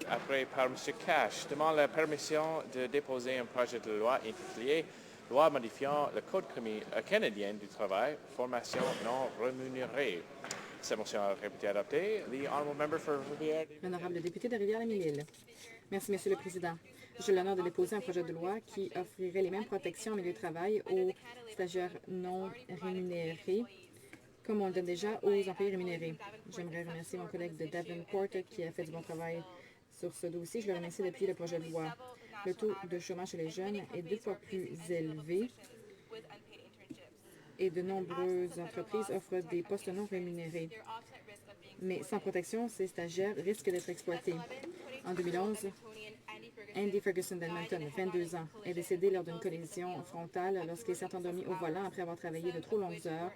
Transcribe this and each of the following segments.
Après par M. Cash, demande la permission de déposer un projet de loi intitulé Loi modifiant le Code canadien du travail, formation non rémunérée. Cette motion a été adoptée. The honorable member for Rivière. L'honorable député de Rivière-les-Mille-Îles. Merci, Monsieur le Président. J'ai l'honneur de déposer un projet de loi qui offrirait les mêmes protections au milieu de travail aux stagiaires non rémunérés, comme on le donne déjà aux employés rémunérés. J'aimerais remercier mon collègue de Davenport qui a fait du bon travail sur ce dossier. Je le remercie depuis le projet de loi. Le taux de chômage chez les jeunes est 2 fois plus élevé et de nombreuses entreprises offrent des postes non rémunérés. Mais sans protection, ces stagiaires risquent d'être exploités. En 2011, Andy Ferguson d'Edmonton, 22 ans, est décédé lors d'une collision frontale lorsqu'il s'est endormi au volant après avoir travaillé de trop longues heures,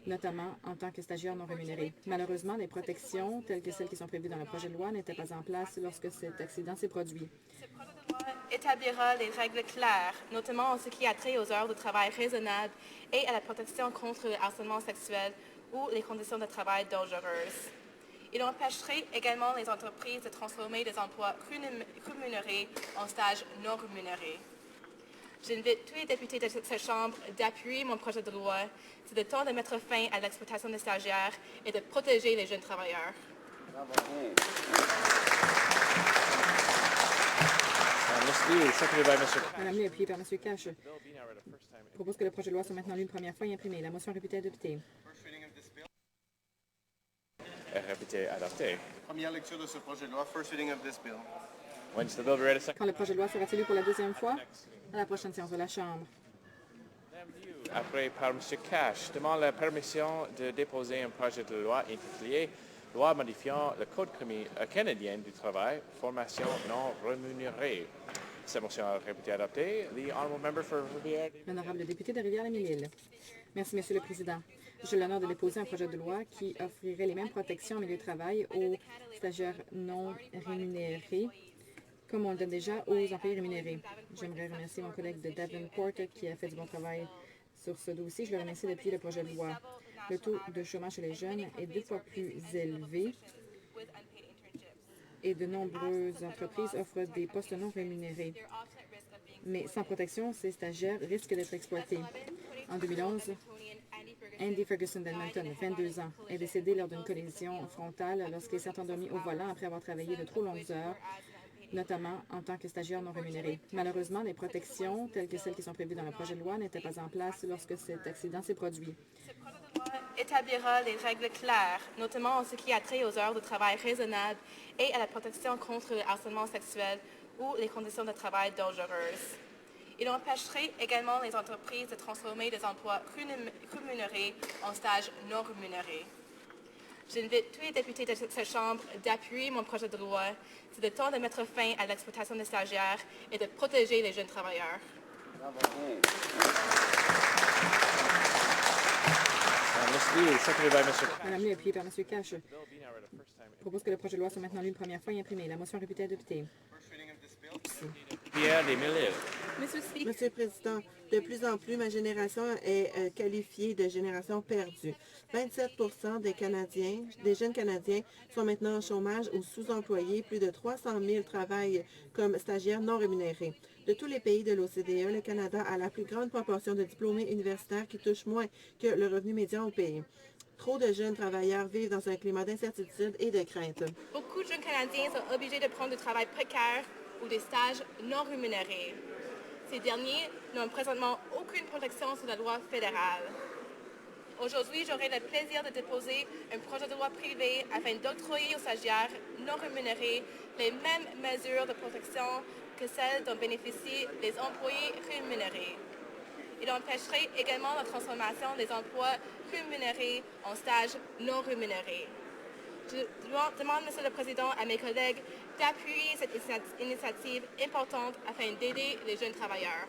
notamment en tant que stagiaire non rémunéré. Malheureusement, les protections, telles que celles qui sont prévues dans le projet de loi, n'étaient pas en place lorsque cet accident s'est produit. Ce projet de loi établira des règles claires, notamment en ce qui a trait aux heures de travail raisonnables et à la protection contre le harcèlement sexuel ou les conditions de travail dangereuses. Il empêcherait également les entreprises de transformer des emplois rémunérés en stages non rémunérés. J'invite tous les députés de cette Chambre d'appuyer mon projet de loi. C'est le temps de mettre fin à l'exploitation des stagiaires et de protéger les jeunes travailleurs. Madame Lee, appuyée par M. Cash, propose que le projet de loi soit maintenant lu une première fois et imprimé. La motion est réputée adoptée. Réputée adoptée. Première lecture de ce projet de loi. First reading of this bill. When's the bill be read a second? Quand le projet de loi sera-t-il lu pour la deuxième fois? À la prochaine séance de la Chambre. Après par M. Cash, demande la permission de déposer un projet de loi intitulé Loi modifiant le Code canadien du travail, formation non rémunérée. Cette motion a été adoptée. The honorable member for Rivière. L'honorable député de Rivière-les-Mille-Îles. Merci, Monsieur le Président. J'ai l'honneur de déposer un projet de loi qui offrirait les mêmes protections au milieu de travail aux stagiaires non rémunérés, comme on le donne déjà aux employés rémunérés. J'aimerais remercier mon collègue de Davenport qui a fait du bon travail sur ce dossier. Je le remercie depuis le projet de loi. Le taux de chômage chez les jeunes est 2 fois plus élevé et de nombreuses entreprises offrent des postes non rémunérés. Mais sans protection, ces stagiaires risquent d'être exploités. En 2011, Andy Ferguson d'Edmonton, 22 ans, est décédé lors d'une collision frontale lorsqu'il s'est endormi au volant après avoir travaillé de trop longues heures, notamment en tant que stagiaire non rémunéré. Malheureusement, les protections, telles que celles qui sont prévues dans le projet de loi, n'étaient pas en place lorsque cet accident s'est produit. Ce projet de loi établira des règles claires, notamment en ce qui a trait aux heures de travail raisonnables et à la protection contre le harcèlement sexuel ou les conditions de travail dangereuses. Il empêcherait également les entreprises de transformer des emplois rémunérés en stages non rémunérés. J'invite tous les députés de cette Chambre d'appuyer mon projet de loi. C'est le temps de mettre fin à l'exploitation des stagiaires et de protéger les jeunes travailleurs. Madame Lee, appuyée par M. Cash, propose que le projet de loi soit maintenant lu une première fois et imprimé. La motion est réputée adoptée. Monsieur le Président, de plus en plus, ma génération est qualifiée de génération perdue. 27 des jeunes Canadiens sont maintenant au chômage ou sous-employés. Plus de 300 000 travaillent comme stagiaires non rémunérés. De tous les pays de l'OCDE, le Canada a la plus grande proportion de diplômés universitaires qui touchent moins que le revenu médian au pays. Trop de jeunes travailleurs vivent dans un climat d'incertitude et de crainte. Beaucoup de jeunes Canadiens sont obligés de prendre du travail précaire ou des stages non rémunérés. Ces derniers n'ont présentement aucune protection sous la loi fédérale. Aujourd'hui, j'aurai le plaisir de déposer un projet de loi privé afin d'octroyer aux stagiaires non rémunérés les mêmes mesures de protection que celles dont bénéficient les employés rémunérés. Il empêcherait également la transformation des emplois rémunérés en stages non rémunérés. Je demande, Monsieur le Président, à mes collègues d'appuyer cette initiative importante afin d'aider les jeunes travailleurs.